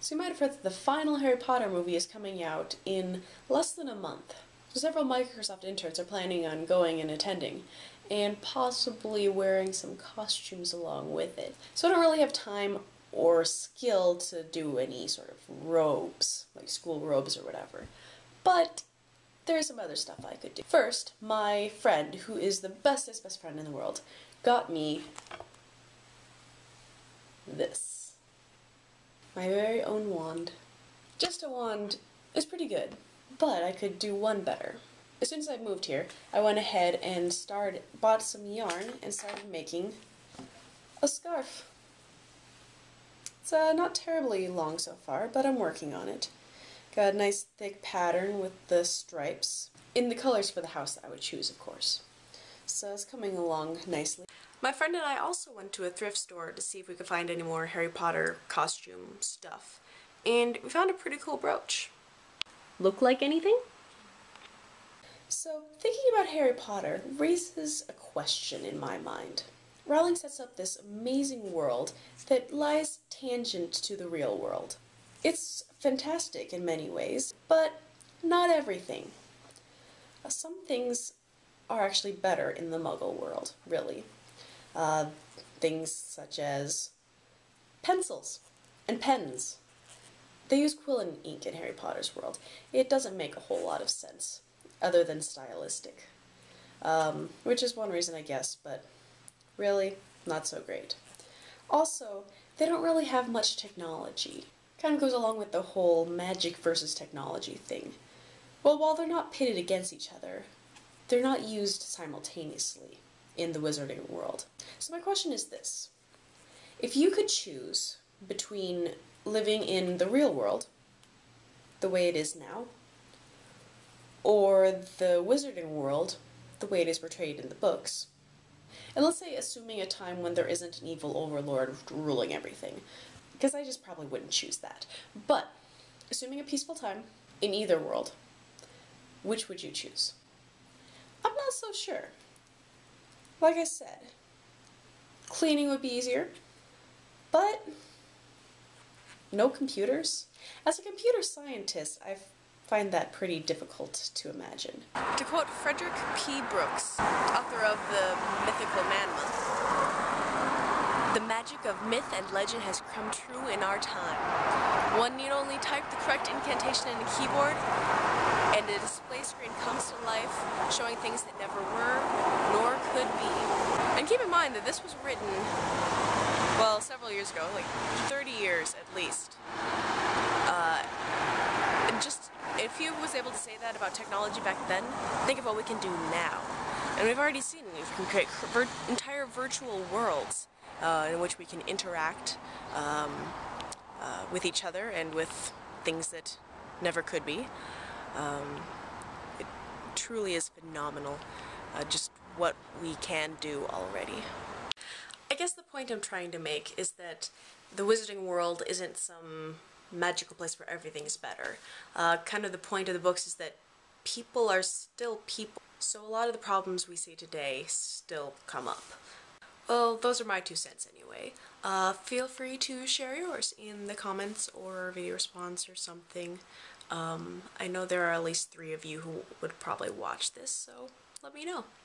So you might have heard that the final Harry Potter movie is coming out in less than a month. So several Microsoft interns are planning on going and attending, and possibly wearing some costumes along with it. So I don't really have time or skill to do any sort of robes, like school robes or whatever. But there's some other stuff I could do. First, my friend, who is the bestest best friend in the world, got me this. My very own wand. Just a wand is pretty good, but I could do one better. As soon as I moved here, I went ahead and bought some yarn and started making a scarf. It's not terribly long so far, but I'm working on it. Got a nice thick pattern with the stripes, in the colors for the house that I would choose, of course. So it's coming along nicely. My friend and I also went to a thrift store to see if we could find any more Harry Potter costume stuff, and we found a pretty cool brooch. Look like anything? So, thinking about Harry Potter raises a question in my mind. Rowling sets up this amazing world that lies tangent to the real world. It's fantastic in many ways, but not everything. Some things are actually better in the Muggle world, really. Things such as pencils and pens. They use quill and ink in Harry Potter's world. It doesn't make a whole lot of sense, other than stylistic. Which is one reason, I guess, but really, not so great. Also, they don't really have much technology. Kind of goes along with the whole magic versus technology thing. Well, while they're not pitted against each other, they're not used simultaneously in the wizarding world. So my question is this. If you could choose between living in the real world, the way it is now, or the wizarding world, the way it is portrayed in the books, and let's say assuming a time when there isn't an evil overlord ruling everything, because I just probably wouldn't choose that, but assuming a peaceful time in either world, which would you choose? I'm not so sure. Like I said, cleaning would be easier, but no computers? As a computer scientist, I find that pretty difficult to imagine. To quote Frederick P. Brooks, author of the Mythical Man Month, "The magic of myth and legend has come true in our time. One need only type the correct incantation in a keyboard, and a display screen comes to life, showing things that never were, nor could be." And keep in mind that this was written, well, several years ago, like 30 years at least. And just, if he was able to say that about technology back then, think of what we can do now. And we've already seen, we can create entire virtual worlds in which we can interact with each other and with things that never could be. It truly is phenomenal, just what we can do already. I guess the point I'm trying to make is that the wizarding world isn't some magical place where everything's better. Kind of the point of the books is that people are still people, so a lot of the problems we see today still come up. Well, those are my 2 cents anyway. Feel free to share yours in the comments or video response or something. I know there are at least 3 of you who would probably watch this, so let me know.